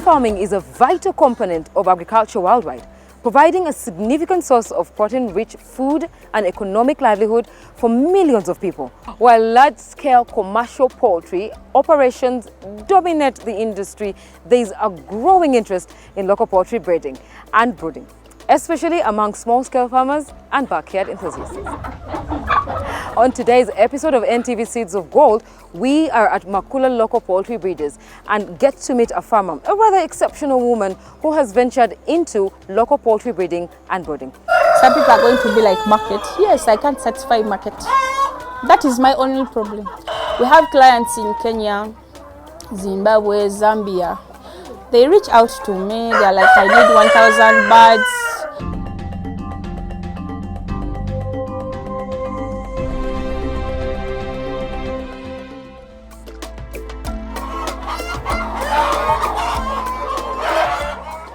farming is a vital component of agriculture worldwide, providing a significant source of protein-rich food and economic livelihood for millions of people. While large-scale commercial poultry operations dominate the industry, there is a growing interest in local poultry breeding and brooding, especially among small-scale farmers and backyard enthusiasts. On today's episode of NTV Seeds of Gold, we are at Makula Local Poultry Breeders and get to meet a farmer, a rather exceptional woman who has ventured into local poultry breeding and brooding. Some people are going to be like, market. Yes, I can't satisfy market. That is my only problem. We have clients in Kenya, Zimbabwe, Zambia. They reach out to me, they're like, I need 1,000 birds.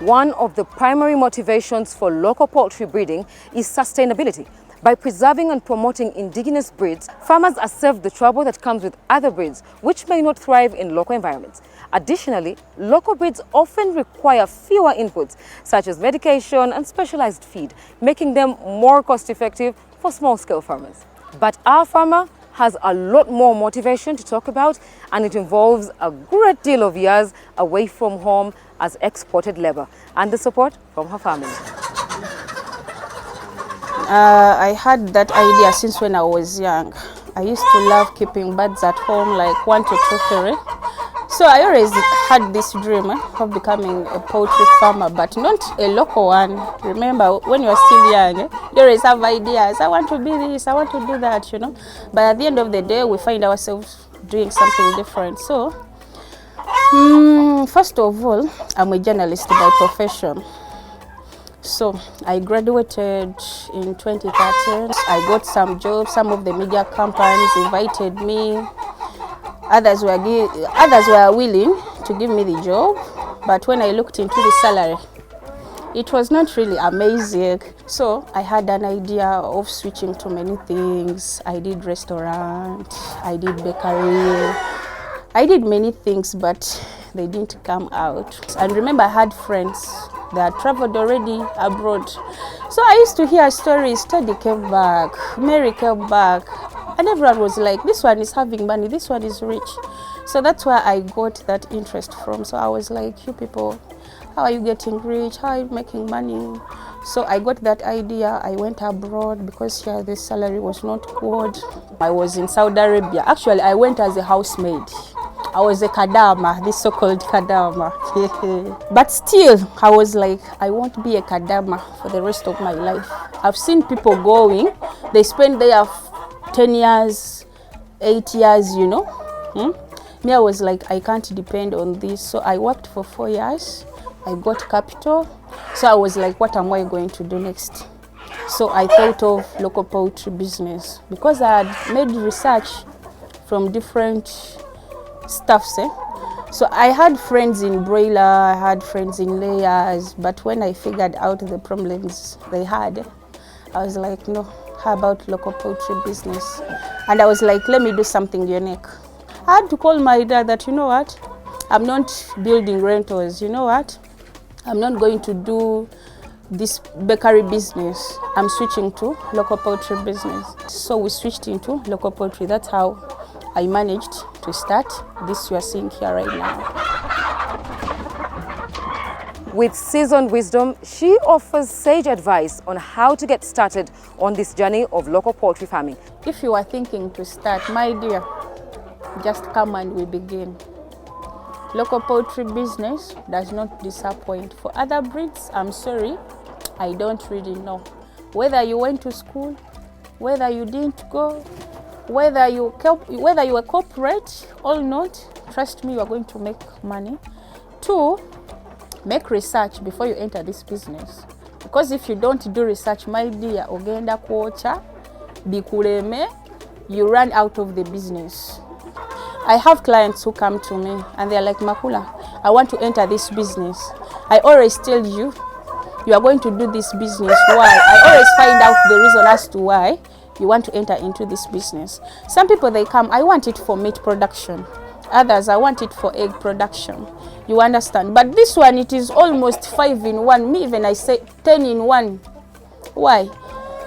One of the primary motivations for local poultry breeding is sustainability. By preserving and promoting indigenous breeds, farmers are saved the trouble that comes with other breeds, which may not thrive in local environments. Additionally, local breeds often require fewer inputs, such as medication and specialized feed, making them more cost-effective for small-scale farmers. But our farmer has a lot more motivation to talk about, and it involves a great deal of years away from home as exported labor and the support from her family. I had that idea since when I was young. I used to love keeping birds at home, like 1 to 2, 3. So I always had this dream of becoming a poultry farmer, but not a local one. Remember, when you're still young, you always have ideas. I want to be this, I want to do that, you know. But at the end of the day, we find ourselves doing something different. So, first of all, I'm a journalist by profession. So I graduated in 2013. I got some jobs. Some of the media companies invited me. Others were willing to give me the job, but when I looked into the salary, it was not really amazing. So I had an idea of switching to many things. I did restaurant, I did bakery, I did many things, but they didn't come out. And remember, I had friends that traveled already abroad. So I used to hear stories. Teddy came back, Mary came back, and everyone was like, this one is having money, this one is rich. So that's where I got that interest from. So I was like, you people, how are you getting rich? How are you making money? So I got that idea. I went abroad because here the salary was not good. I was in Saudi Arabia. Actually, I went as a housemaid. I was a kadama, this so-called kadama. But still, I was like, I won't be a kadama for the rest of my life. I've seen people going, they spend there 10 years, 8 years, you know. Me, I was like, I can't depend on this. So I worked for 4 years. I got capital. So I was like, what am I going to do next? So I thought of local poultry business because I had made research from different stuffs. So I had friends in broiler, I had friends in layers, but when I figured out the problems they had, I was like, no, how about local poultry business? And I was like, let me do something unique. I had to call my dad that, you know what, I'm not building rentals, you know what, I'm not going to do this bakery business. I'm switching to local poultry business. So we switched into local poultry. That's how I managed to start this you are seeing here right now. With seasoned wisdom, she offers sage advice on how to get started on this journey of local poultry farming. If you are thinking to start, my dear, just come and we begin. Local poultry business does not disappoint. For other breeds, I'm sorry, I don't really know. Whether you went to school, whether you didn't go, whether you were corporate or not, trust me, you are going to make money. 2, make research before you enter this business. Because if you don't do research, my dear, ogenda kuocha, bikuleme, you run out of the business. I have clients who come to me and they're like, Makula, I want to enter this business. I always tell you, you are going to do this business. Why? I always find out the reason as to why you want to enter into this business. Some people, they come, I want it for meat production. Others, I want it for egg production. You understand? But this one, it is almost 5 in 1. Me even I say 10 in 1. Why?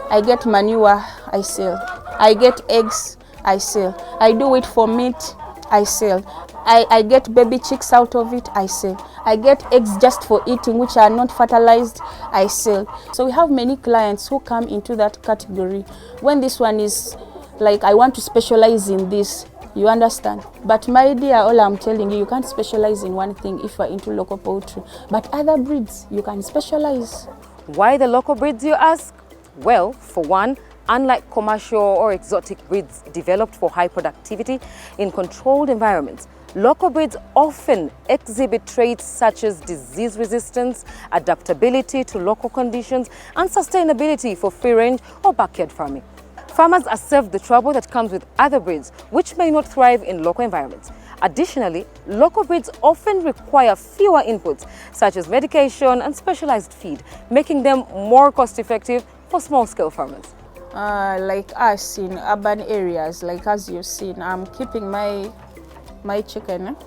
I get manure, I sell. I get eggs, I sell. I do it for meat, I sell. I get baby chicks out of it, I sell. I get eggs just for eating, which are not fertilized, I sell. So we have many clients who come into that category. When this one is like, I want to specialize in this, you understand? But my dear, all I'm telling you, you can't specialize in one thing if you're into local poultry. But other breeds, you can specialize. Why the local breeds, you ask? Well, for one, unlike commercial or exotic breeds developed for high productivity in controlled environments, local breeds often exhibit traits such as disease resistance, adaptability to local conditions, and sustainability for free-range or backyard farming. Farmers are saved the trouble that comes with other breeds, which may not thrive in local environments. Additionally, local breeds often require fewer inputs, such as medication and specialized feed, making them more cost-effective for small-scale farmers. Like us in urban areas, like as you've seen, I'm keeping my chicken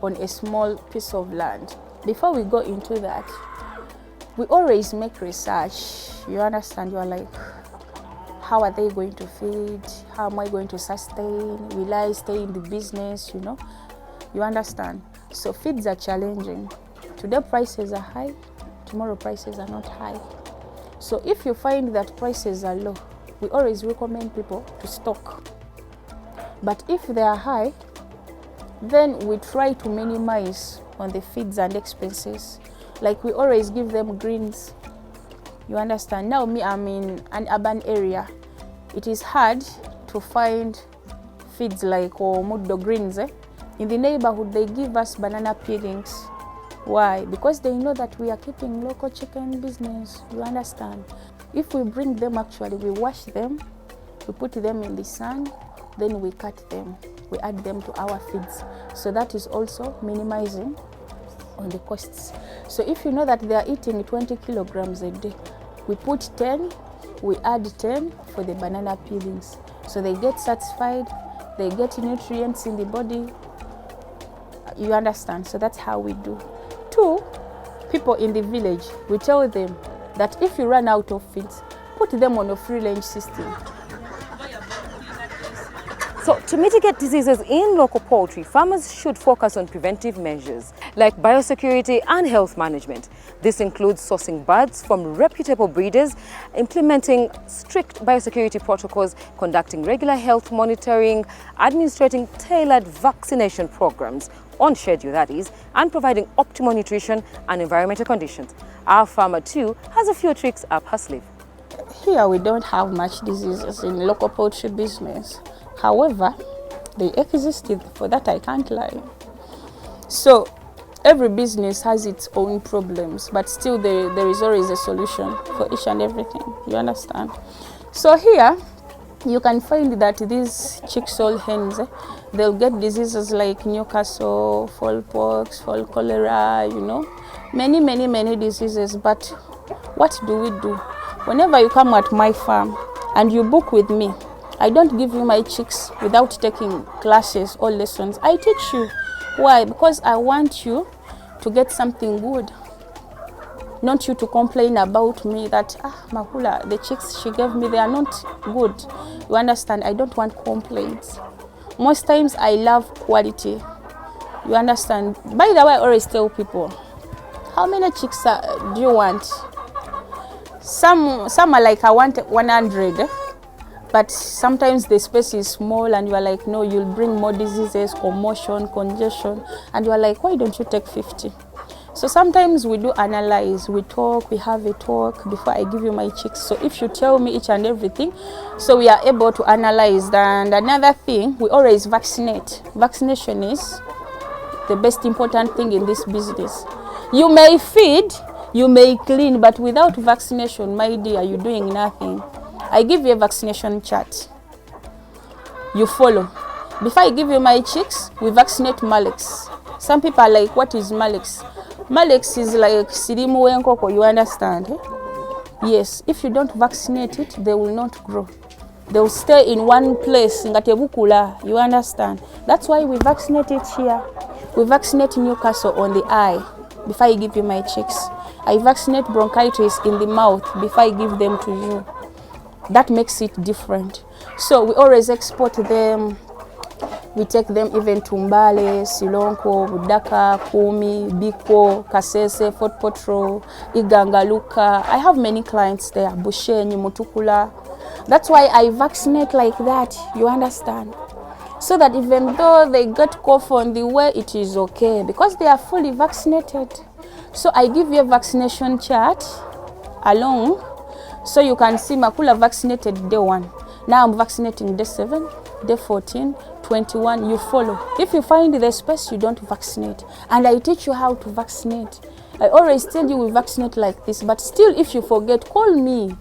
on a small piece of land. Before we go into that, we always make research. You understand? You're like, how are they going to feed? How am I going to sustain? Will I stay in the business? You know, you understand? So feeds are challenging. Today prices are high, tomorrow prices are not high. So if you find that prices are low, we always recommend people to stock. But if they are high, then we try to minimize on the feeds and expenses. Like we always give them greens. You understand? Now me, I'm in an urban area. It is hard to find feeds like or muddo greens. In the neighborhood, they give us banana peelings. Why? Because they know that we are keeping local chicken business. You understand? If we bring them, actually, we wash them, we put them in the sun, then we cut them. We add them to our feeds. So that is also minimizing on the costs. So if you know that they are eating 20 kilograms a day, we put 10, we add 10 for the banana peelings. So they get satisfied, they get nutrients in the body. You understand? So that's how we do. 2, people in the village, we tell them that if you run out of feeds, put them on a free-range system. So to mitigate diseases in local poultry, farmers should focus on preventive measures like biosecurity and health management. This includes sourcing birds from reputable breeders, implementing strict biosecurity protocols, conducting regular health monitoring, administrating tailored vaccination programs, on schedule that is, and providing optimal nutrition and environmental conditions. Our farmer too has a few tricks up her sleeve. Here we don't have much diseases in local poultry business. However, they existed, for that I can't lie. So every business has its own problems, but still there is always a solution for each and everything. You understand? So here you can find that these chick-soul hens, they'll get diseases like Newcastle, fall pox, fall cholera, you know, many diseases. But what do we do? Whenever you come at my farm and you book with me, I don't give you my chicks without taking classes or lessons. I teach you. Why? Because I want you to get something good. Not you to complain about me that, Mahula, the chicks she gave me, they are not good. You understand? I don't want complaints. Most times I love quality. You understand? By the way, I always tell people, how many chicks do you want? Some are like, I want 100. But sometimes the space is small and you are like, no, you'll bring more diseases, commotion, congestion. And you are like, why don't you take 50? So sometimes we do analyze, we talk, we have a talk before I give you my chicks. So if you tell me each and everything, so we are able to analyze. And another thing, we always vaccinate. Vaccination is the best important thing in this business. You may feed, you may clean, but without vaccination, my dear, you're doing nothing. I give you a vaccination chart. You follow. Before I give you my chicks, we vaccinate Malex. Some people are like, what is Malex? Malex is like sirimu wenkoko, you understand? Yes, if you don't vaccinate it, they will not grow. They will stay in one place, you understand? That's why we vaccinate it here. We vaccinate Newcastle on the eye before I give you my chicks. I vaccinate bronchitis in the mouth before I give them to you. That makes it different. So we always export them. We take them even to Mbale, Silonko, Budaka, Kumi, Biko, Kasese, Fort Potro, Igangaluka. I have many clients there, Bushenyi, Mutukula. That's why I vaccinate like that, you understand? So that even though they get cough on the way, it is okay because they are fully vaccinated. So I give you a vaccination chart along so you can see Makula vaccinated day 1. Now I'm vaccinating day 7, day 14, 21, you follow. If you find the space, you don't vaccinate. And I teach you how to vaccinate. I always tell you we vaccinate like this, but still if you forget, call me.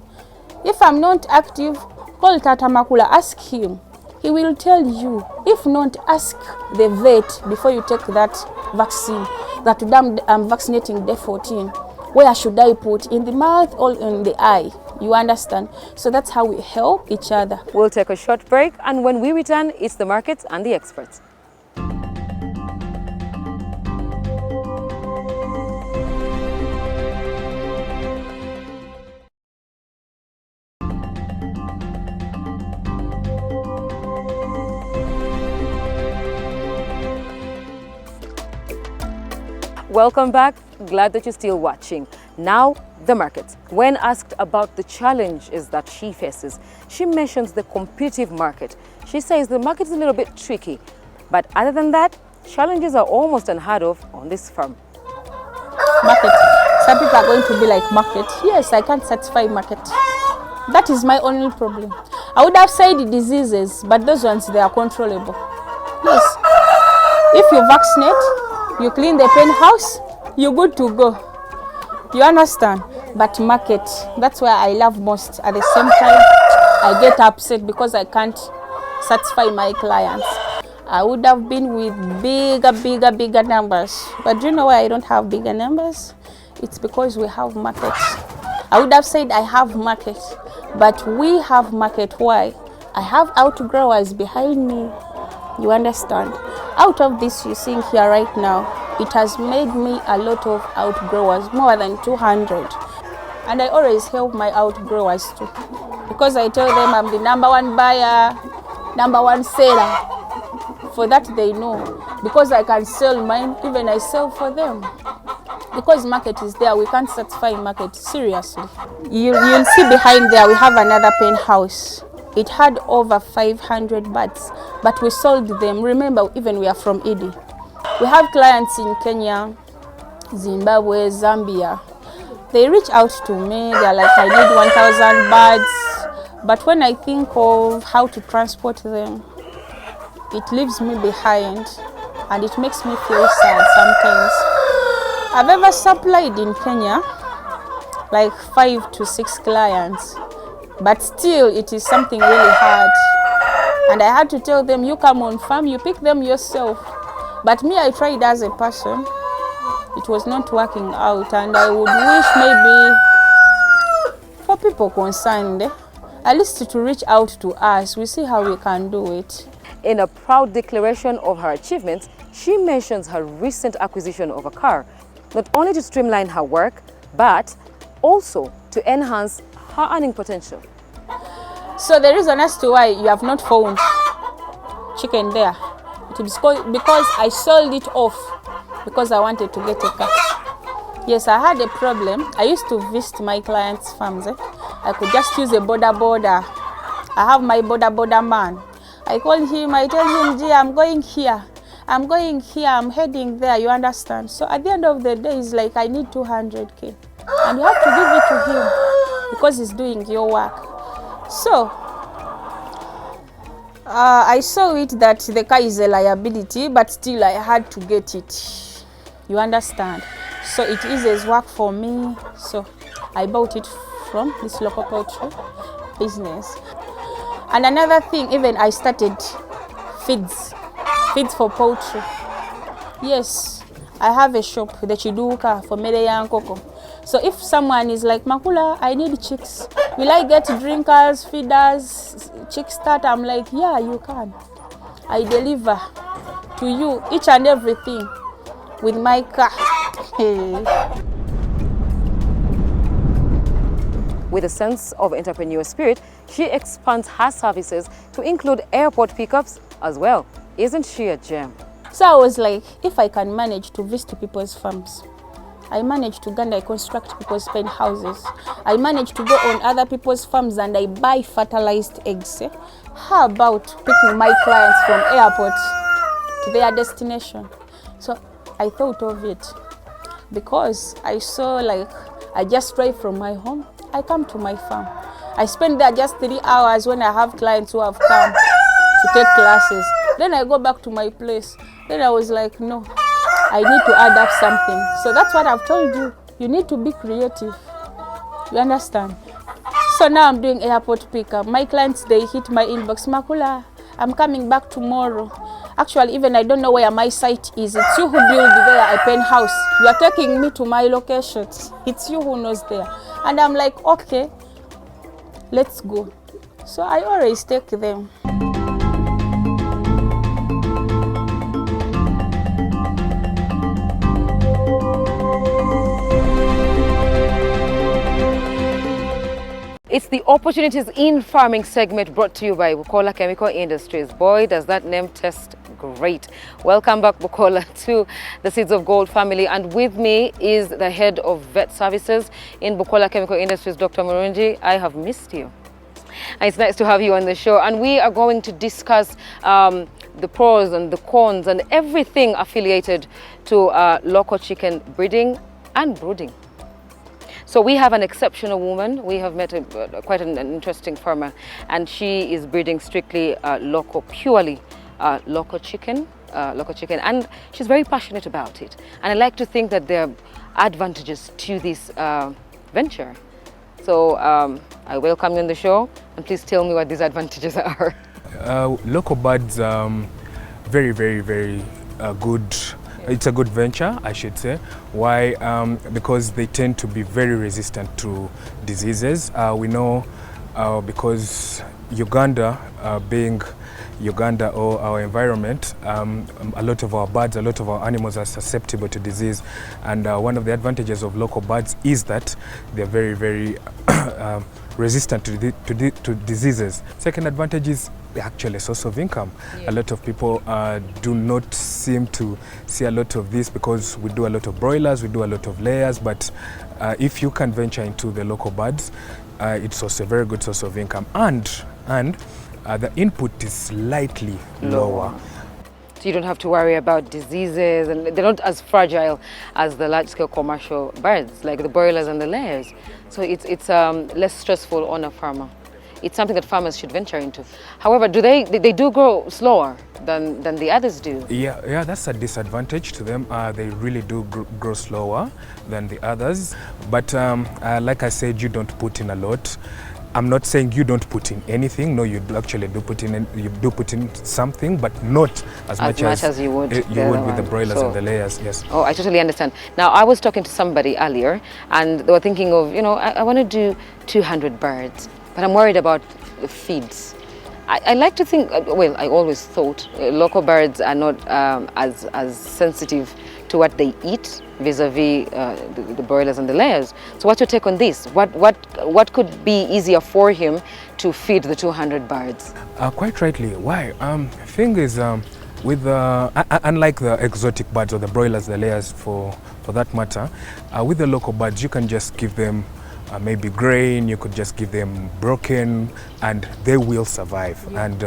If I'm not active, call Tata Makula, ask him. He will tell you. If not, ask the vet before you take that vaccine. That today I'm vaccinating day 14. Where should I put? In the mouth or in the eye? You understand? So that's how we help each other. We'll take a short break, and when we return, it's the markets and the experts. Welcome back. Glad that you're still watching. Now, the market. When asked about the challenges that she faces, she mentions the competitive market. She says the market is a little bit tricky, but other than that, challenges are almost unheard of on this farm. Market. Some people are going to be like, market. Yes, I can't satisfy market. That is my only problem. I would have said diseases, but those ones, they are controllable. Yes. If you vaccinate, you clean the pen house, you're good to go. You understand? But market, that's where I love most. At the same time, I get upset because I can't satisfy my clients. I would have been with bigger numbers. But do you know why I don't have bigger numbers? It's because we have market. I would have said I have market, but we have market. Why? I have outgrowers behind me. You understand? Out of this you're seeing here right now, it has made me a lot of outgrowers, more than 200. And I always help my outgrowers too, because I tell them I'm the #1 buyer, #1 seller. For that they know, because I can sell mine, even I sell for them. Because market is there, we can't satisfy market, seriously. You'll see behind there, we have another pen house. It had over 500 birds, but we sold them. Remember, even we are from Idi. We have clients in Kenya, Zimbabwe, Zambia. They reach out to me, they're like, I need 1,000 birds. But when I think of how to transport them, it leaves me behind and it makes me feel sad sometimes. I've ever supplied in Kenya like 5 to 6 clients, but still it is something really hard. And I had to tell them, you come on farm, you pick them yourself. But me, I tried as a person. It was not working out, and I would wish maybe for people concerned, at least to reach out to us. We see how we can do it. In a proud declaration of her achievements, she mentions her recent acquisition of a car, not only to streamline her work, but also to enhance her earning potential. So the reason as to why you have not found chicken there, it is because I sold it off because I wanted to get a car. Yes, I had a problem. I used to visit my clients' farms. I could just use a border. I have my border man. I call him, I tell him, gee, I'm going here, I'm heading there, you understand? So at the end of the day, it's like, I need 200K. And you have to give it to him because he's doing your work. So, I saw it that the car is a liability, but still I had to get it. You understand? So it eases work for me. So I bought it from this local poultry business. And another thing, even I started feeds for poultry. Yes, I have a shop, the Chiduka for Medeya and Coco. So if someone is like, Makula, I need chicks. Will I get drinkers, feeders, chick starter? I'm like, yeah, you can. I deliver to you each and everything. with my car. With a sense of entrepreneur spirit, she expands her services to include airport pickups as well. Isn't she a gem? So I was like, if I can manage to visit people's farms, I managed to go and I construct people's penthouses. I managed to go on other people's farms and I buy fertilized eggs. How about picking my clients from airport to their destination? So I thought of it because I saw like I just drive from my home, I come to my farm. I spend there just 3 hours when I have clients who have come to take classes. Then I go back to my place. Then I was like, no, I need to add up something. So that's what I've told you. You need to be creative. You understand? So now I'm doing airport pickup. My clients, they hit my inbox. Makula, I'm coming back tomorrow. Actually, even I don't know where my site is. It's you who build there a penthouse. You are taking me to my locations. It's you who knows there. And I'm like, okay, let's go. So I always take them. It's the Opportunities in Farming segment brought to you by Bukola Chemical Industries. Boy, does that name test great. Welcome back, Bukola, to the Seeds of Gold family. And with me is the head of vet services in Bukola Chemical Industries, Dr. Murungi. I have missed you. And it's nice to have you on the show. And we are going to discuss the pros and the cons and everything affiliated to local chicken breeding and brooding. So we have an exceptional woman. We have met quite an interesting farmer, and she is breeding strictly local, purely local chicken, and she's very passionate about it. And I like to think that there are advantages to this venture. So I welcome you on the show, and please tell me what these advantages are. Local birds, very, very, very good. It's a good venture, I should say. Why? Because they tend to be very resistant to diseases. We know because Uganda, being Uganda or our environment, a lot of our birds, a lot of our animals are susceptible to disease. And one of the advantages of local birds is that they're very, very resistant to diseases. Second advantage is actually a source of income. Yeah. A lot of people do not seem to see a lot of this because we do a lot of broilers, we do a lot of layers, but if you can venture into the local birds, it's also a very good source of income. And the input is slightly lower. So you don't have to worry about diseases, and they're not as fragile as the large-scale commercial birds, like the broilers and the layers. So it's less stressful on a farmer. It's something that farmers should venture into. However, they do grow slower than the others do? Yeah, that's a disadvantage to them. They really do grow slower than the others. But like I said, you don't put in a lot. I'm not saying you don't put in anything. No, you actually do put in something, but not as much as you would with the broilers and the layers. Yes. Oh, I totally understand. Now, I was talking to somebody earlier, and they were thinking of, I want to do 200 birds, but I'm worried about the feeds. I like to think, well, I always thought local birds are not as sensitive to what they eat vis-a-vis the broilers and the layers. So what's your take on this? What could be easier for him to feed the 200 birds? Quite rightly. Why? Thing is, with unlike the exotic birds or the broilers, the layers for that matter, with the local birds, you can just give them maybe grain, you could just give them broken, and they will survive. And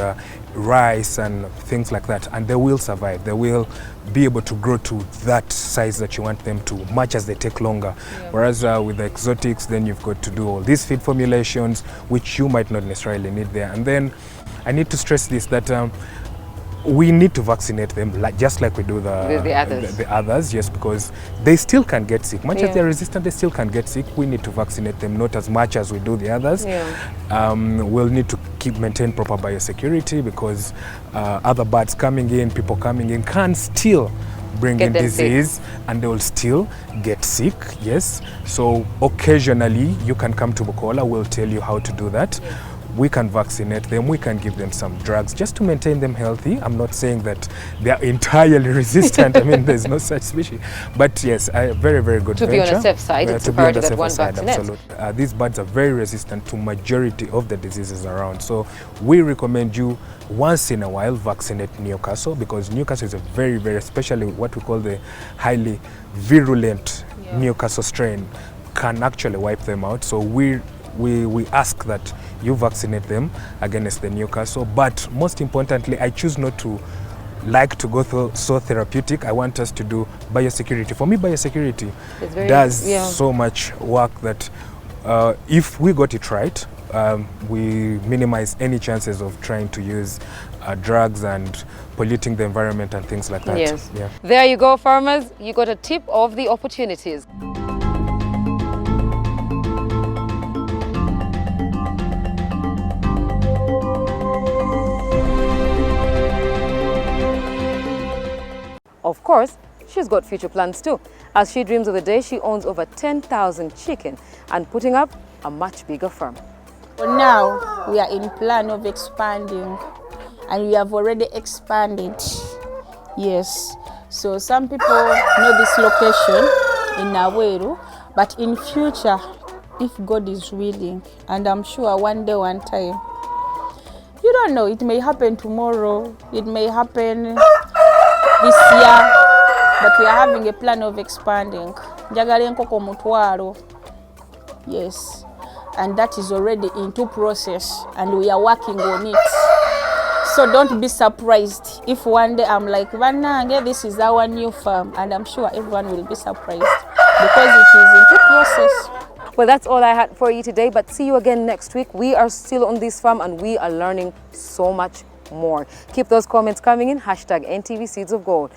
rice and things like that, and they will survive. They will be able to grow to that size that you want them to, much as they take longer. Yeah. Whereas with the exotics, then you've got to do all these feed formulations, which you might not necessarily need there. And then I need to stress this, that we need to vaccinate them just like we do the others, yes, because they still can get sick. Much as they're resistant, they still can get sick. We need to vaccinate them, not as much as we do the others. Yeah. We'll need to maintain proper biosecurity, because other birds coming in, people coming in, can still bring in disease, and they will still get sick, yes. So occasionally you can come to Bukola, we'll tell you how to do that. Yeah. we can vaccinate them, we can give them some drugs just to maintain them healthy. I'm not saying that they are entirely resistant. I mean, there's no such species. But yes, a very, very good To venture. be on a safe side, it's to be on the imperative that safer one side, vaccinates. absolutely. These birds are very resistant to majority of the diseases around. So we recommend you once in a while vaccinate Newcastle, because Newcastle is a very, very, especially what we call the highly virulent Newcastle strain, can actually wipe them out. So we ask that you vaccinate them against the Newcastle. But most importantly, I choose not to like to go through so therapeutic. I want us to do biosecurity. For me, biosecurity does so much work that if we got it right, we minimize any chances of trying to use drugs and polluting the environment and things like that. Yes. Yeah. There you go, farmers. You got a tip of the opportunities. Of course, she's got future plans too, as she dreams of the day she owns over 10,000 chicken and putting up a much bigger farm. For now, we are in plan of expanding, and we have already expanded. Yes. So some people know this location in Naweru, but in future, if God is willing, and I'm sure one day, one time, you don't know, it may happen tomorrow, it may happen this year, but we are having a plan of expanding. Njagala enkoko mutwalo. Yes. And that is already into process, and we are working on it. So don't be surprised if one day I'm like, Vanange, this is our new farm, and I'm sure everyone will be surprised because it is into process. Well, that's all I had for you today, but see you again next week. We are still on this farm and we are learning so much more. Keep those comments coming in. #NTV Seeds of Gold.